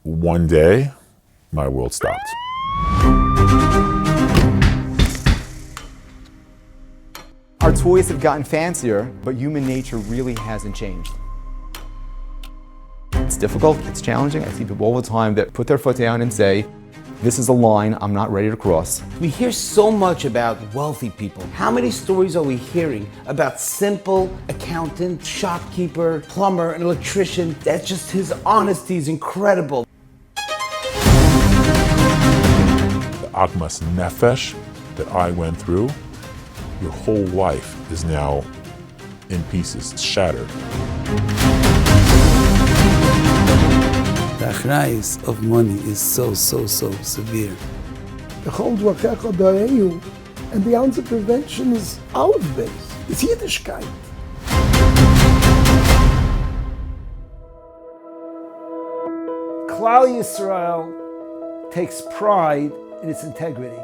One day, my world stopped. Our toys have gotten fancier, but human nature really hasn't changed. It's difficult, it's challenging. I see people all the time that put their foot down and say, this is a line I'm not ready to cross. We hear so much about wealthy people. How many stories are we hearing about simple accountant, shopkeeper, plumber, and electrician? That's just his honesty is incredible. The agmas nefesh that I went through, your whole life is now in pieces, it's shattered. The achrayus of money is so severe. The whole dvachecha EHU, and the answer prevention is olive-based. It's Yiddishkeit. Klal Yisroel takes pride in its integrity.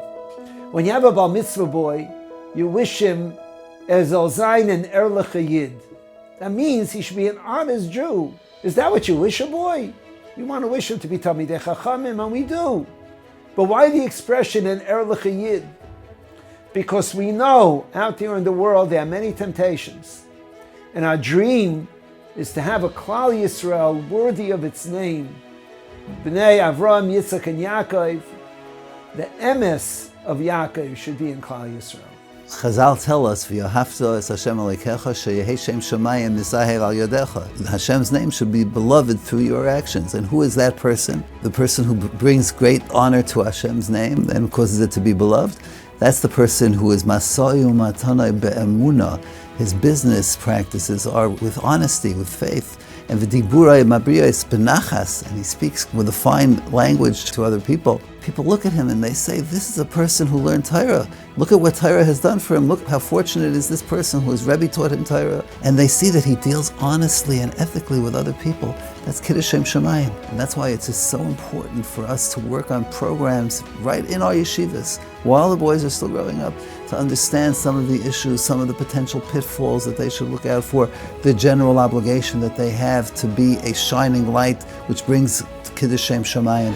When you have a bar mitzvah boy, you wish him ezol zayin and erlich yid. That means he should be an honest Jew. Is that what you wish a boy? You want to wish him to be Talmidei Chachamim, and we do. But why the expression an erlich yid? Because we know out there in the world there are many temptations. And our dream is to have a Klal Yisrael worthy of its name. B'nai Avraham, Yitzchak, and Yaakov. The emes of Yaakov should be in Klal Yisrael. Chazal tell us, "V'yohavta es Hashem Elokecha, sheyehi shem shamayim misahev al yodecha." Hashem's name should be beloved through your actions. And who is that person? The person who brings great honor to Hashem's name and causes it to be beloved. That's the person who is masayu matanai be'emuna. His business practices are with honesty, with faith. And v'diburai mabriyos benachas, and he speaks with a fine language to other people. People look at him and they say, this is a person who learned Torah. Look at what Torah has done for him. Look how fortunate is this person who his Rebbe taught him Torah. And they see that he deals honestly and ethically with other people. That's Kiddush Shem Shamayim. And that's why it's just so important for us to work on programs right in our yeshivas, while the boys are still growing up, to understand some of the issues, some of the potential pitfalls that they should look out for, the general obligation that they have to be a shining light which brings Kiddush Shem Shamayim.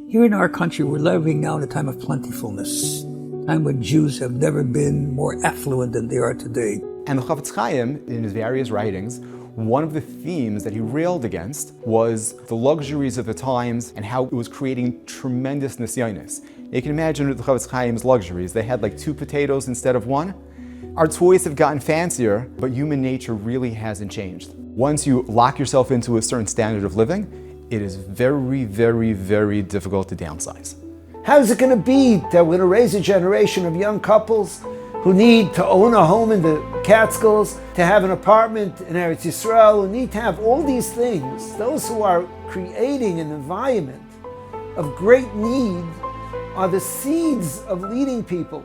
Here in our country, we're living now in a time of plentifulness, a time when Jews have never been more affluent than they are today. And the Chafetz Chaim, in his various writings, one of the themes that he railed against was the luxuries of the times and how it was creating tremendous nisyonos. You can imagine the Chafetz Chaim's luxuries. They had like 2 potatoes instead of 1. Our toys have gotten fancier, but human nature really hasn't changed. Once you lock yourself into a certain standard of living, it is very, very, very difficult to downsize. How's it going to be that we're going to raise a generation of young couples who need to own a home in the Catskills, to have an apartment in Eretz Yisrael, who need to have all these things? Those who are creating an environment of great need are the seeds of leading people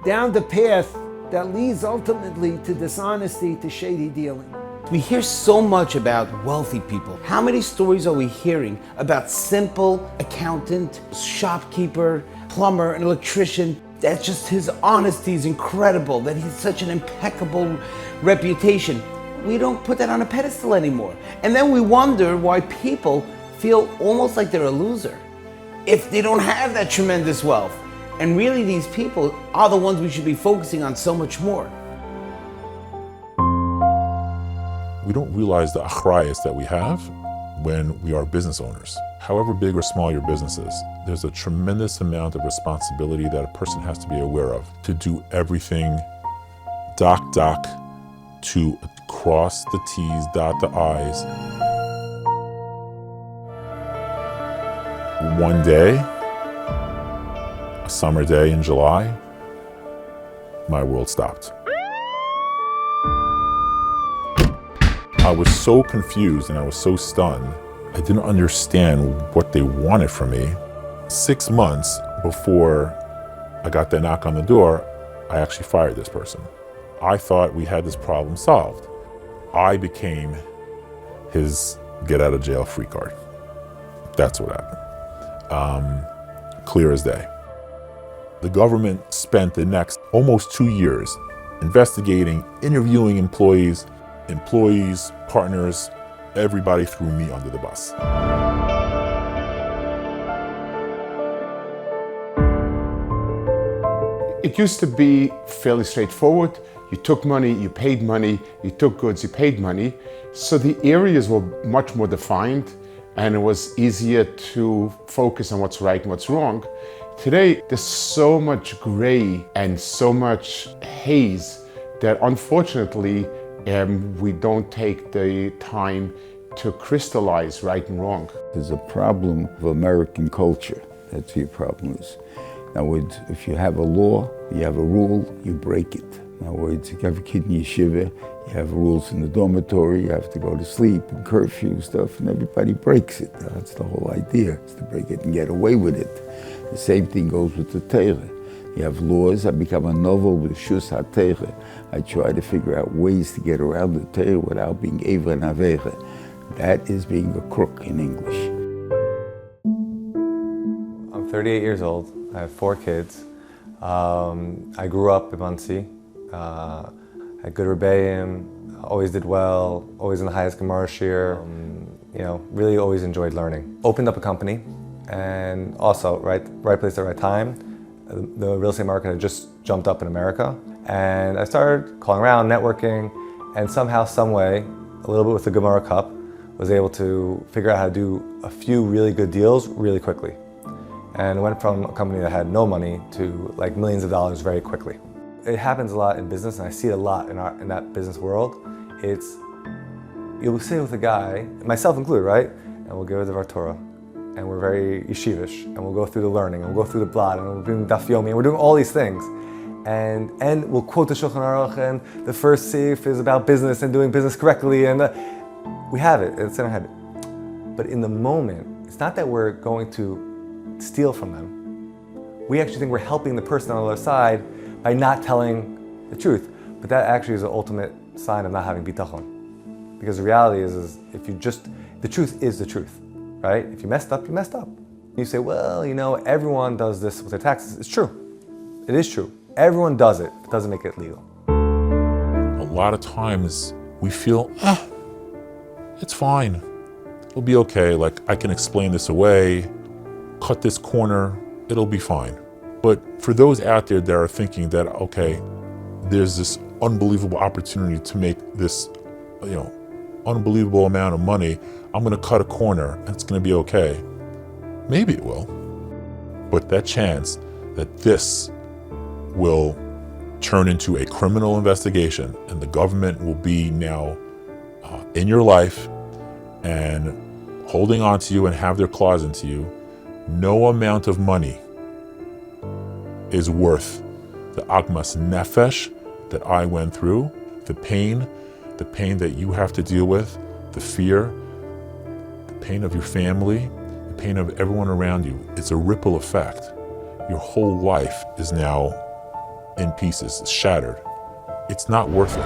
down the path that leads ultimately to dishonesty, to shady dealing. We hear so much about wealthy people. How many stories are we hearing about simple accountant, shopkeeper, plumber, and electrician? That's just his honesty is incredible, that he's such an impeccable reputation. We don't put that on a pedestal anymore. And then we wonder why people feel almost like they're a loser if they don't have that tremendous wealth. And really these people are the ones we should be focusing on so much more. We don't realize the achrayus that we have when we are business owners. However big or small your business is, there's a tremendous amount of responsibility that a person has to be aware of to do everything doc, to cross the T's, dot the I's. One day, a summer day in July, my world stopped. I was so confused and I was so stunned. I didn't understand what they wanted from me. 6 months before I got that knock on the door, I actually fired this person. I thought we had this problem solved. I became his get out of jail free card. That's what happened. clear as day. The government spent the next almost 2 years investigating, interviewing employees, partners, everybody threw me under the bus. It used to be fairly straightforward. You took money, you paid money, you took goods, you paid money. So the areas were much more defined and it was easier to focus on what's right and what's wrong. Today, there's so much gray and so much haze that unfortunately, we don't take the time to crystallize right and wrong. There's a problem of American culture. That's what your problem is. In other words, if you have a law, you have a rule, you break it. In other words, if you have a kid in yeshiva, you have rules in the dormitory, you have to go to sleep and curfew stuff, and everybody breaks it. That's the whole idea, is to break it and get away with it. The same thing goes with the Torah. You have laws. I become a novel with Shus HaTorah. I try to figure out ways to get around the Torah without being Eivra and Aveira. That is being a crook in English. I'm 38 years old. I have 4 kids. I grew up in Monsey. Had good rabbonim, always did well, always in the highest Gemara shir. Really always enjoyed learning. Opened up a company, and also right place at the right time. The real estate market had just jumped up in America, and I started calling around, networking, and somehow, some way, a little bit with the Gemara cup, was able to figure out how to do a few really good deals really quickly. And went from a company that had no money to like millions of dollars very quickly. It happens a lot in business, and I see it a lot in that business world. You'll sit with a guy, myself included, right? And we'll go to the Torah, and we're very yeshivish, and we'll go through the learning, and we'll go through the blot, and we're doing daf yomi, and we're doing all these things. And we'll quote the Shulchan Aruch, and the first seif is about business and doing business correctly, and we have it, it's in our head. But in the moment, it's not that we're going to steal from them. We actually think we're helping the person on the other side by not telling the truth. But that actually is the ultimate sign of not having bitachon. Because the reality is the truth is the truth, right? If you messed up, you messed up. You say, well, everyone does this with their taxes. It's true. It is true. Everyone does it. It doesn't make it legal. A lot of times we feel, it's fine. It'll be okay. Like, I can explain this away, cut this corner, it'll be fine. But for those out there that are thinking that, okay, there's this unbelievable opportunity to make this, unbelievable amount of money, I'm gonna cut a corner and it's gonna be okay. Maybe it will. But that chance that this will turn into a criminal investigation and the government will be now in your life and holding on to you and have their claws into you, no amount of money is worth the agmas nefesh that I went through, the pain that you have to deal with, the fear, the pain of your family, the pain of everyone around you. It's a ripple effect. Your whole life is now in pieces, it's shattered. It's not worth it.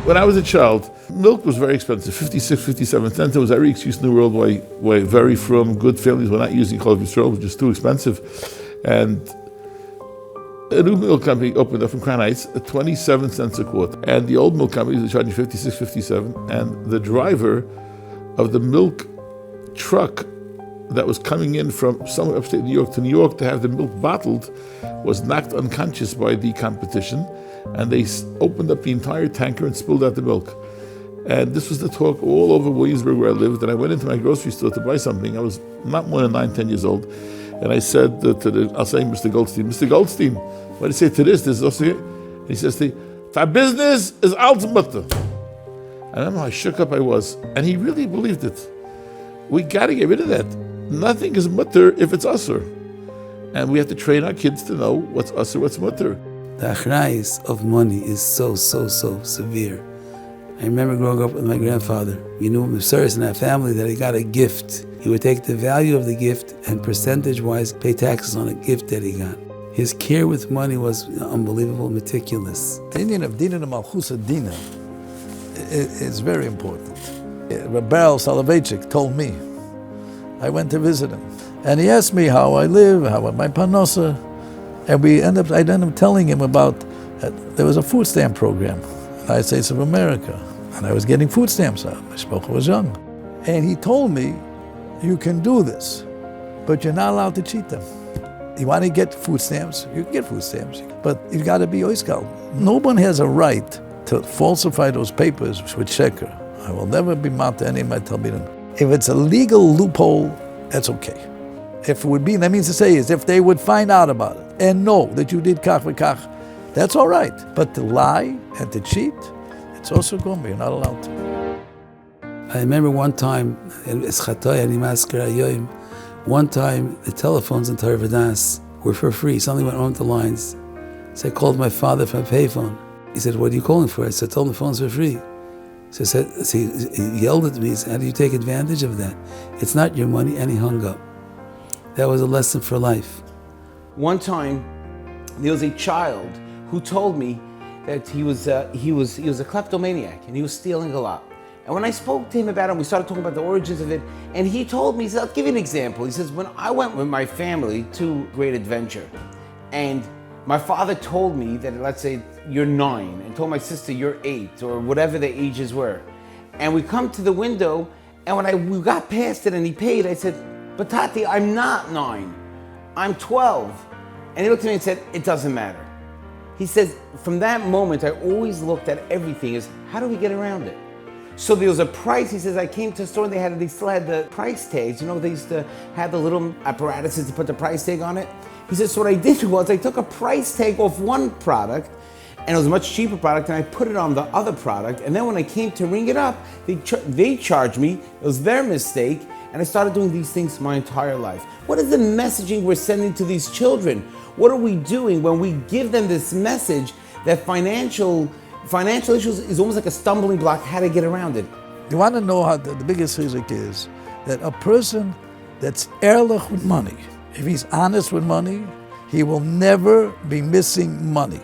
When I was a child, milk was very expensive, 56, 57 cents. There was every excuse in the world why very from good families were not using Klal Yisroel, which is too expensive. And a new milk company opened up in Crown Heights at 27 cents a quart. And the old milk companies were charging 56, 57. And the driver of the milk truck that was coming in from somewhere upstate New York to New York to have the milk bottled was knocked unconscious by the competition. And they opened up the entire tanker and spilled out the milk. And this was the talk all over Williamsburg where I lived. And I went into my grocery store to buy something. I was not more than 9, 10 years old. And I said I'll say Mr. Goldstein, Mr. Goldstein, what do you say to this? This is also here. And he says to me, "For business is alt mutter." I don't know how shook up I was. And he really believed it. We got to get rid of that. Nothing is mutter if it's usur. And we have to train our kids to know what's usur, what's mutter. The achrayus of money is so severe. I remember growing up with my grandfather. We knew him serious in our family that he got a gift. He would take the value of the gift and percentage-wise pay taxes on a gift that he got. His care with money was unbelievable, meticulous. The Indian of Dina and Malchusa Dina is very important. Rabbi Soloveitchik told me, I went to visit him, and he asked me how I live, how my parnasa, and I ended up telling him about, there was a food stamp program in the United States of America, and I was getting food stamps out. My shpocha was young. And he told me, you can do this, but you're not allowed to cheat them. You want to get food stamps, you can get food stamps, but you've got to be oiskal. No one has a right to falsify those papers with sheker. I will never be mad to any of my talmidim. If it's a legal loophole, that's okay. If it would be, that means to say is if they would find out about it and know that you did kach v'kach, that's all right. But to lie and to cheat, it's also gombe. You're not allowed to. I remember one time, one time the telephones in Torah V'das were for free. Something went wrong with the lines. So I called my father from a payphone. He said, what are you calling for? I said, tell him the phone's for free. So he yelled at me, he said, how do you take advantage of that? It's not your money, and he hung up. That was a lesson for life. One time, there was a child who told me that he was a kleptomaniac and he was stealing a lot. And when I spoke to him about it, we started talking about the origins of it, and he told me, he said, I'll give you an example. He says, when I went with my family to Great Adventure, and my father told me that, let's say, you're 9, and told my sister you're 8, or whatever the ages were. And we come to the window, and when we got past it and he paid, I said, but Tati, I'm not 9, I'm 12. And he looked at me and said, it doesn't matter. He says, from that moment, I always looked at everything as, how do we get around it? So there was a price. He says, I came to a store and they still had the price tags. You know, they used to have the little apparatuses to put the price tag on it. He says, so what I did was I took a price tag off one product, and it was a much cheaper product, and I put it on the other product. And then when I came to ring it up, they charged me. It was their mistake. And I started doing these things my entire life. What is the messaging we're sending to these children? What are we doing when we give them this message that financial issues is almost like a stumbling block, how to get around it? You want to know how the biggest chizik is that a person that's ehrlich with money, if he's honest with money, he will never be missing money.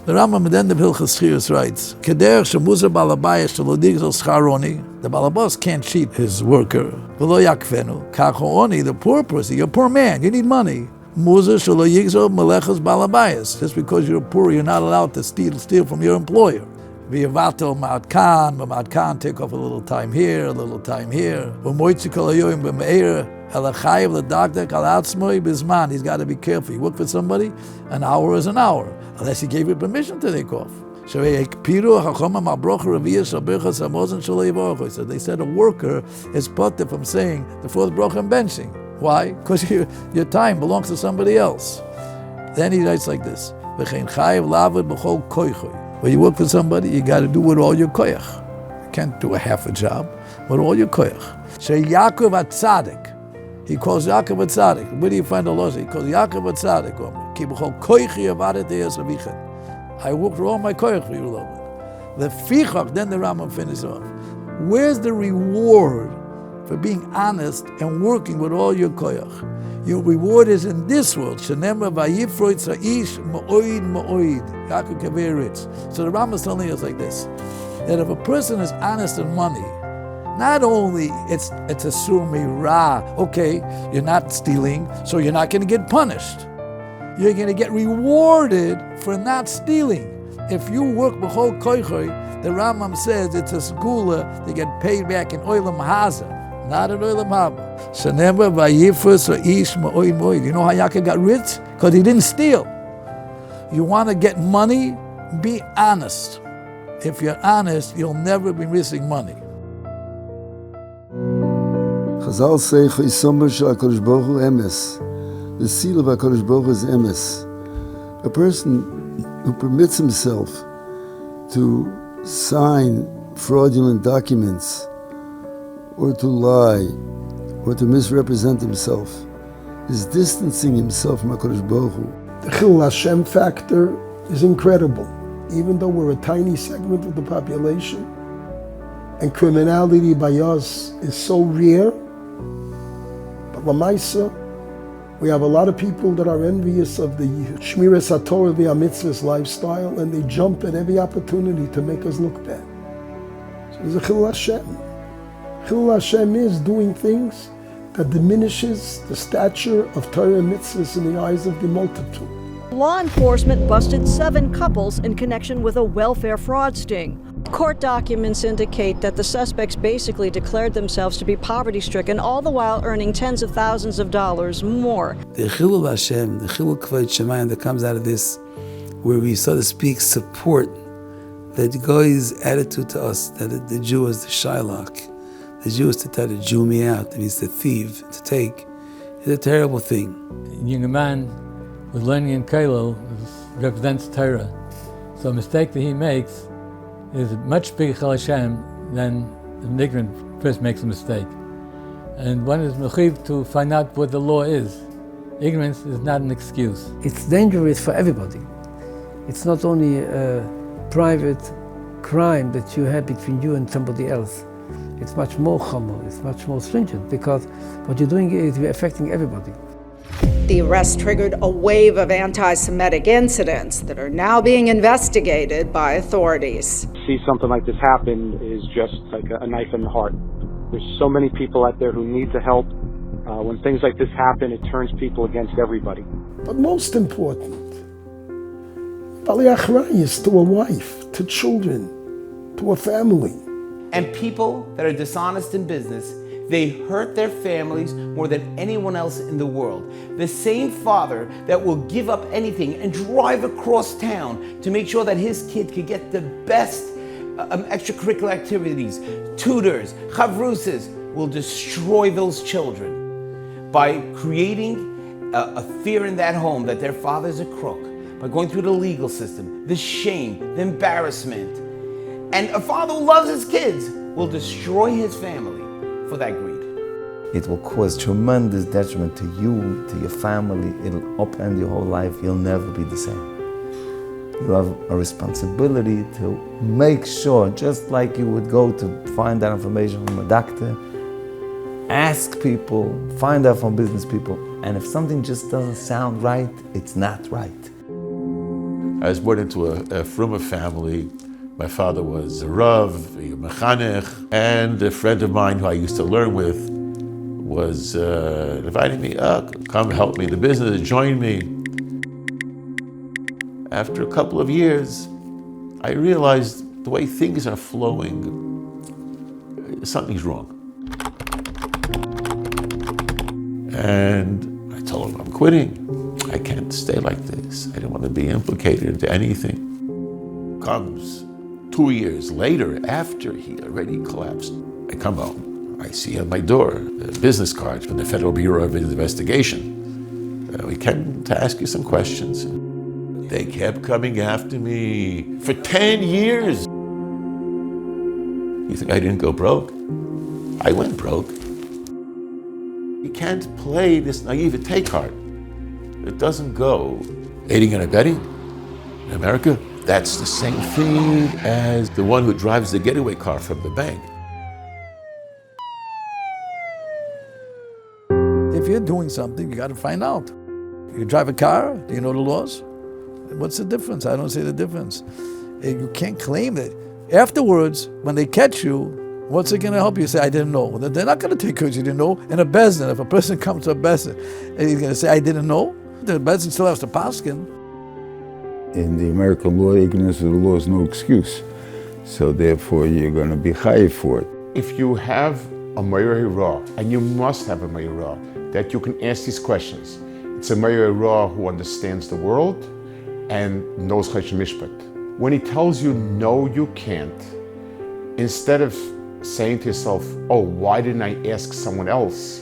The Rambam at the end of Hilchos Schiros writes, Kederech shemuzer balabayas shelo digzol schar oni, the balabas can't cheat his worker. V'lo yakfenu, kach oni, the poor person, you're a poor man, you need money. Muzer shelo yigzol melechas balabayas. Just because you're poor, you're not allowed to steal from your employer. V'yavatel ma'atkan, ma'atkan, take off a little time here, a little time here. V'moitzi kol hayoyim b'me'er, elachayev l'dagdek al atzmoi bizman. He's got to be careful. You work for somebody, an hour is an hour, unless he gave you permission to take off. So they said a worker is put from saying the fourth bracha and benching. Why? Because your time belongs to somebody else. Then he writes like this: when you work for somebody, you got to do with all your koyach. You can't do a half a job with all your koyach. Yaakov HaTzadik. He calls Yaakov HaTzadik. Where do you find the laws? He calls Yaakov HaTzadik. I work for all my koyach for you, Lord. The fichach, then the Rambam finishes off. Where's the reward for being honest and working with all your koyach? Your reward is in this world. Shenemra vayifroit sa'ish ma'oid ma'oid. Yaakov Kaver Ritz. So the Rambam is telling us like this, that if a person is honest in money, not only it's a sumi ra, okay, you're not stealing, so you're not going to get punished. You're going to get rewarded for not stealing. If you work b'chol koichoy, the Rambam says it's a segula to get paid back in oilam haza, not in oilam haba. Shenemra vayifus or ish ma'oid ma'oid. You know how Yaakov got rich? Because he didn't steal. You want to get money? Be honest. If you're honest, you'll never be missing money. Chazal say, "Cha'isomer shel HaKadosh Baruch Hu emes." The seal of HaKadosh Baruch Hu is emes. A person who permits himself to sign fraudulent documents, or to lie, or to misrepresent himself, is distancing himself from HaKadosh Baruch Hu. The Chil Hashem factor is incredible. Even though we're a tiny segment of the population, and criminality by us is so rare, but Lamaisa, We have a lot of people that are envious of the Shmiras HaTorah v'Hamitzvahs lifestyle, and they jump at every opportunity to make us look bad. So there's a Chilul Hashem. Chilul Hashem is doing things that diminishes the stature of Torah and mitzvahs in the eyes of the multitude. Law enforcement busted 7 couples in connection with a welfare fraud sting. Court documents indicate that the suspects basically declared themselves to be poverty-stricken, all the while earning tens of thousands of dollars more. The Chilul Hashem, the Chilul Kvod Shemayim that comes out of this, where we, so to speak, support that Goy's attitude to us, that the Jew is the Shylock, the Jew is to try to Jew me out, that means to thieve, to take, is a terrible thing. A young man was learning in Klal, represents Torah. So a mistake that he makes is much bigger Chilul Hashem than an ignorant person makes a mistake. And one is mechiv to find out what the law is. Ignorance is not an excuse. It's dangerous for everybody. It's not only a private crime that you have between you and somebody else. It's much more chomer, it's much more stringent, because what you're doing is you're affecting everybody. The arrest triggered a wave of anti-Semitic incidents that are now being investigated by authorities. See something like this happen is just like a knife in the heart. There's so many people out there who need the help. When things like this happen, it turns people against everybody. But most important, Bali Achrayus to a wife, to children, to a family. And people that are dishonest in business, they hurt their families more than anyone else in the world. The same father that will give up anything and drive across town to make sure that his kid could get the best extracurricular activities, tutors, chavrusas, will destroy those children by creating a fear in that home that their father's a crook, by going through the legal system, the shame, the embarrassment. And a father who loves his kids will destroy his family for that greed. It will cause tremendous detriment to you, to your family. It'll upend your whole life. You'll never be the same. You have a responsibility to make sure, just like you would go to find out information from a doctor, ask people, find out from business people, and if something just doesn't sound right, it's not right. I was born into a fruma family. My father was a Rav, a Mechanech, and a friend of mine who I used to learn with was inviting me, come help me in the business, join me. After a couple of years, I realized the way things are flowing, something's wrong. And I told him, I'm quitting. I can't stay like this. I don't want to be implicated into anything. Comes 2 years later, after he already collapsed, I come home. I see on my door a business card from the Federal Bureau of Investigation. We came to ask you some questions. They kept coming after me for 10 years. You think I didn't go broke? I went broke. You can't play this naivete card. It doesn't go aiding and abetting in America. That's the same thing as the one who drives the getaway car from the bank. If you're doing something, you got to find out. You drive a car, do you know the laws? What's the difference? I don't see the difference. You can't claim that. Afterwards, when they catch you, what's it going to help you? Say, I didn't know. Well, they're not going to take because you didn't know. In a bezdin, if a person comes to a bezdin and he's going to say, I didn't know, the bezdin still has to paskin. In the American law, ignorance of the law is no excuse. So therefore, you're going to be chayiv for it. If you have a Meirei Ra, and you must have a Meirei Ra, that you can ask these questions. It's a Meirei Ra who understands the world and knows Chesed Mishpat. When he tells you, no, you can't, instead of saying to yourself, oh, why didn't I ask someone else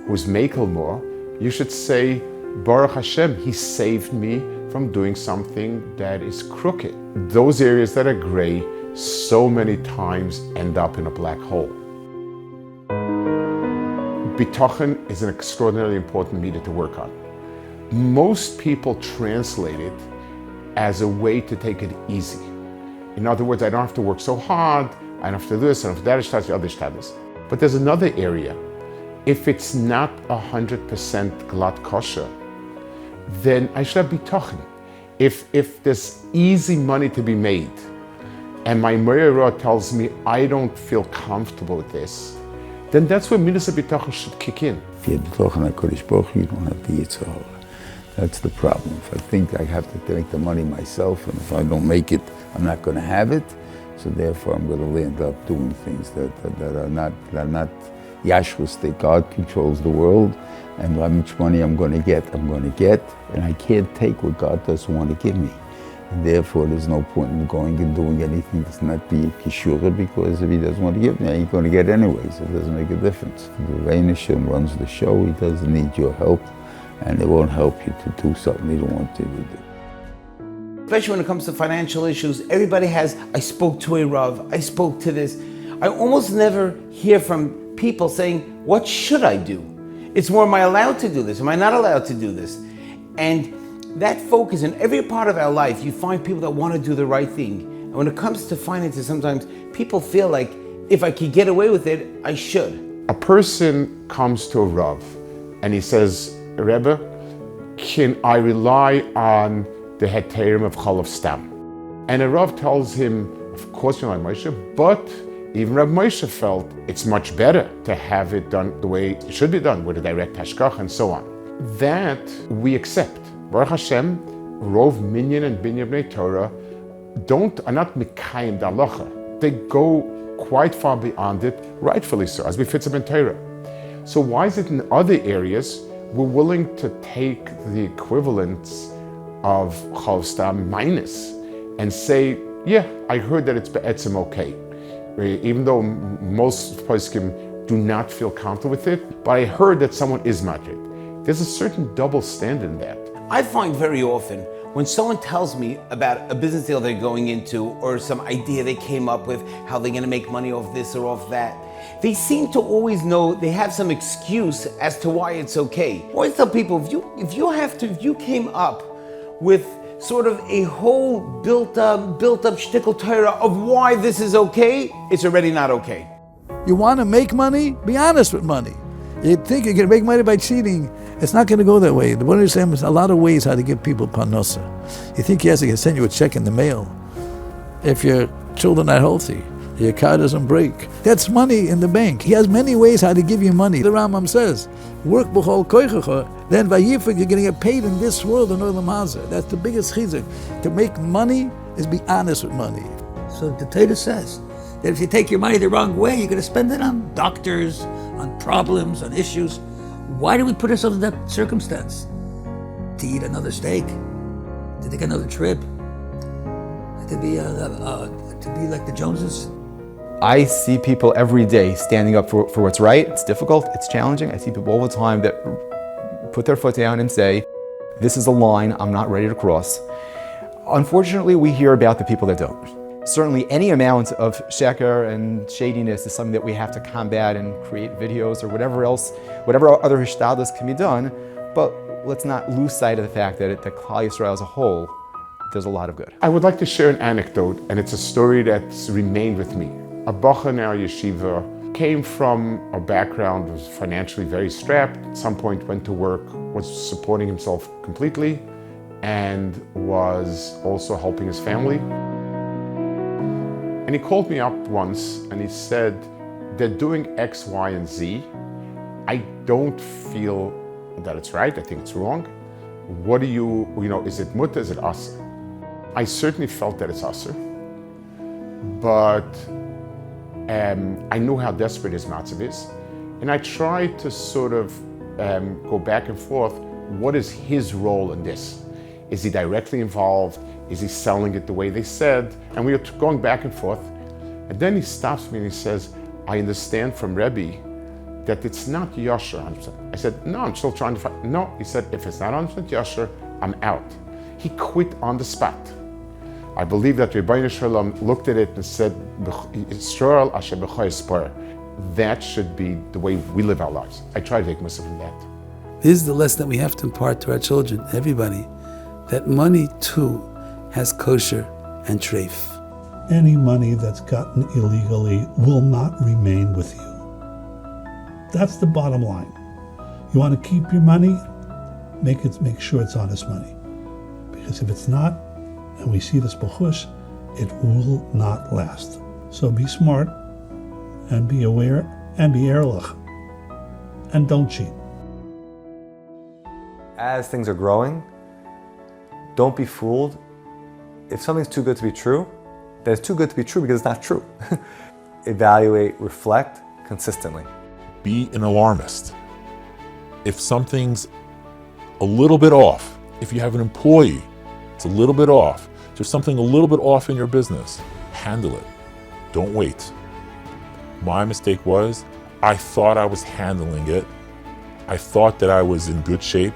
who's Mekel more, you should say, Baruch Hashem, he saved me from doing something that is crooked. Those areas that are gray so many times end up in a black hole. Bitachon is an extraordinarily important meter to work on. Most people translate it as a way to take it easy. In other words, I don't have to work so hard, I don't have to do this, I don't have to do that, the other status. But there's another area If it's not 100% glatt kosher, then I should have bitochen. If there's easy money to be made, and my Meirah tells me I don't feel comfortable with this, then that's where Midas HaBitachon should kick in. If you have bitochen HaKadosh Baruch Hu, you don't have the Yisroel. That's the problem. If I think I have to make the money myself, and if I don't make it, I'm not going to have it, so therefore I'm going to end up doing things that are not yeshivas, that God controls the world, and how much money I'm going to get, and I can't take what God doesn't want to give me. And therefore, there's no point in going and doing anything that's not the yeshua, because if he doesn't want to give me, I ain't going to get anyways. It doesn't make a difference. The Rein Hashem runs the show. He doesn't need your help, and it won't help you to do something you don't want to do. Especially when it comes to financial issues, everybody has, I spoke to a Rav, I spoke to this. I almost never hear from people saying, what should I do? It's more, am I allowed to do this? Am I not allowed to do this? And that focus in every part of our life, you find people that want to do the right thing. And when it comes to finances, sometimes people feel like, if I could get away with it, I should. A person comes to a Rav and he says, Rebbe, can I rely on the heterim of Chalav Stam? And a Rav tells him, of course you're like Moshe, but even Rav Moshe felt it's much better to have it done the way it should be done, with a direct hashkach and so on. That we accept. Baruch Hashem, Rov Minyan and Binyan Bnei Torah are not Mikayim da Halacha. They go quite far beyond it, rightfully so, as befits in Torah. So why is it in other areas we're willing to take the equivalence of Chalav Stam minus and say, yeah, I heard that it's be'etzim okay. Even though most poskim do not feel comfortable with it, but I heard that someone is matrid. There's a certain double standard in that. I find very often when someone tells me about a business deal they're going into or some idea they came up with, how they're going to make money off this or off that, they seem to always know they have some excuse as to why it's okay. I always tell people, if you came up with sort of a whole built up shtickle Torah of why this is okay, it's already not okay. You want to make money? Be honest with money. You think you're going to make money by cheating? It's not going to go that way. The one who's saying there's a lot of ways how to give people parnasa. You think he has to send you a check in the mail if your children are healthy, your car doesn't break. That's money in the bank. He has many ways how to give you money. The Rambam says, work b'chol koichecha, then vayifik, you're going to get paid in this world in Olam Hazeh. That's the biggest chizuk. To make money is be honest with money. So the Torah says that if you take your money the wrong way, you're going to spend it on doctors, on problems, on issues. Why do we put ourselves in that circumstance? To eat another steak, to take another trip, to be like the Joneses. I see people every day standing up for what's right. It's difficult, it's challenging. I see people all the time that put their foot down and say, this is a line I'm not ready to cross. Unfortunately, we hear about the people that don't. Certainly any amount of sheker and shadiness is something that we have to combat and create videos or whatever other hishtadlus can be done, but let's not lose sight of the fact that Klal Yisroel as a whole, there's a lot of good. I would like to share an anecdote, and it's a story that's remained with me. A bacher in our yeshiva came from a background, was financially very strapped, at some point went to work, was supporting himself completely, and was also helping his family. And he called me up once and he said, they're doing X, Y, and Z. I don't feel that it's right, I think it's wrong. What do is it mutter, is it aser? I certainly felt that it's aser, but I knew how desperate his matzav is. And I tried to sort of go back and forth, what is his role in this? Is he directly involved? Is he selling it the way they said? And we were going back and forth. And then he stops me and he says, I understand from Rebbe that it's not yasher 100%. I said, no, I'm still trying to find. No, he said, if it's not 100% yasher, I'm out. He quit on the spot. I believe that Rabbi Yisroel looked at it and said, Yisroel asher b'chai spar. That should be the way we live our lives. I try to take myself from that. This is the lesson that we have to impart to our children, everybody, that money too has kosher and treif. Any money that's gotten illegally will not remain with you. That's the bottom line. You want to keep your money, make sure it's honest money. Because if it's not, and we see this b'chush, it will not last. So be smart, and be aware, and be ehrlich, and don't cheat. As things are growing, don't be fooled. If something's too good to be true, then it's too good to be true because it's not true. Evaluate, reflect consistently. Be an alarmist. If something's a little bit off, if you have an employee, it's a little bit off, there's something a little bit off in your business, handle it. Don't wait. My mistake was, I thought I was handling it. I thought that I was in good shape.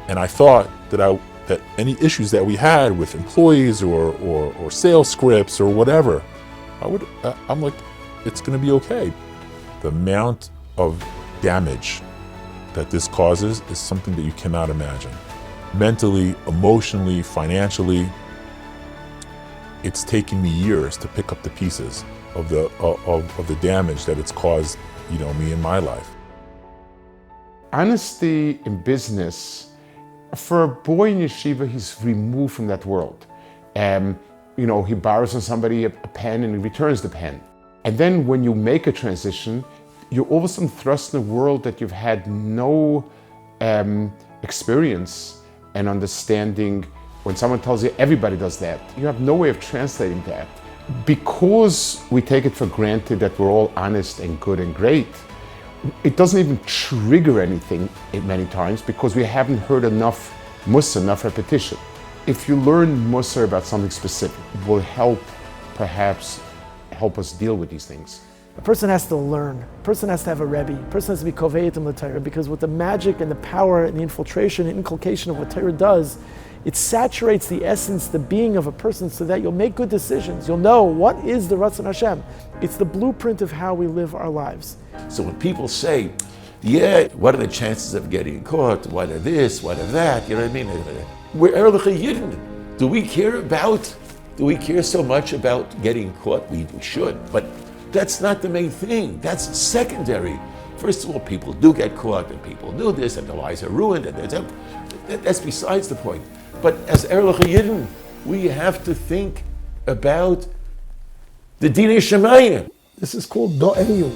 And I thought that any issues that we had with employees or sales scripts or whatever, I'm like, it's gonna be okay. The amount of damage that this causes is something that you cannot imagine. Mentally, emotionally, financially, it's taken me years to pick up the pieces of the damage that it's caused, me in my life. Honesty in business, for a boy in yeshiva, he's removed from that world. He borrows from somebody a pen and he returns the pen. And then when you make a transition, you're all of a sudden thrust in a world that you've had no experience and understanding. When someone tells you everybody does that, you have no way of translating that. Because we take it for granted that we're all honest and good and great, it doesn't even trigger anything many times because we haven't heard enough mussar, enough repetition. If you learn mussar about something specific, it will perhaps help us deal with these things. A person has to learn. A person has to have a rebbe. A person has to be koveitim l'Torah, because with the magic and the power and the infiltration and inculcation of what Torah does, it saturates the essence, the being of a person, so that you'll make good decisions. You'll know what is the Ratzon Hashem. It's the blueprint of how we live our lives. So when people say, yeah, what are the chances of getting caught? What are this? What are that? You know what I mean? We're Erlich Yidden. Do we care so much about getting caught? We should, but that's not the main thing. That's secondary. First of all, people do get caught, and people do this, and their lives are ruined, and that's besides the point. But as Erlich Yidden, we have to think about the Dinei Shemayim. This is called EHU.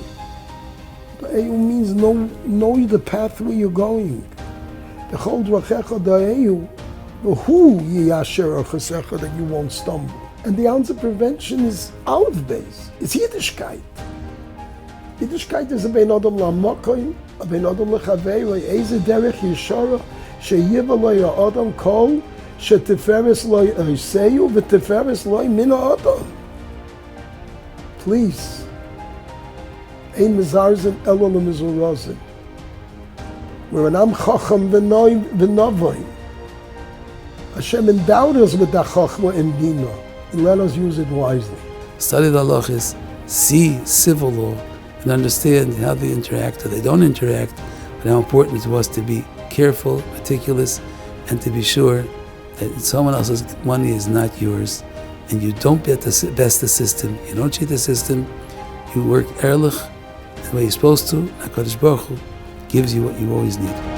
EHU means know the pathway you're going. The whole drachecha EHU, who yiyasher achasecha, that you won't stumble. And the ounce of prevention is Aleph base. It's Yiddishkeit. Yiddishkeit is a bein adam la'makoyim, a bein adam l'chavei, eze derech yeshara, sheyiva lo ya'adam kol, shetiferes lo yiseyu, v'tiferes lo mina adam. Please, ein mezarzen elo l'mezurazen. We're an am chacham v'navoim. Hashem endowed us with that chachma and dina. Let us use it wisely. Study the halachas, see civil law, and understand how they interact or they don't interact, and how important it was to be careful, meticulous, and to be sure that someone else's money is not yours, and you don't best the system, you don't cheat the system, you work ehrlich the way you're supposed to, HaKadosh Baruch Hu gives you what you always need.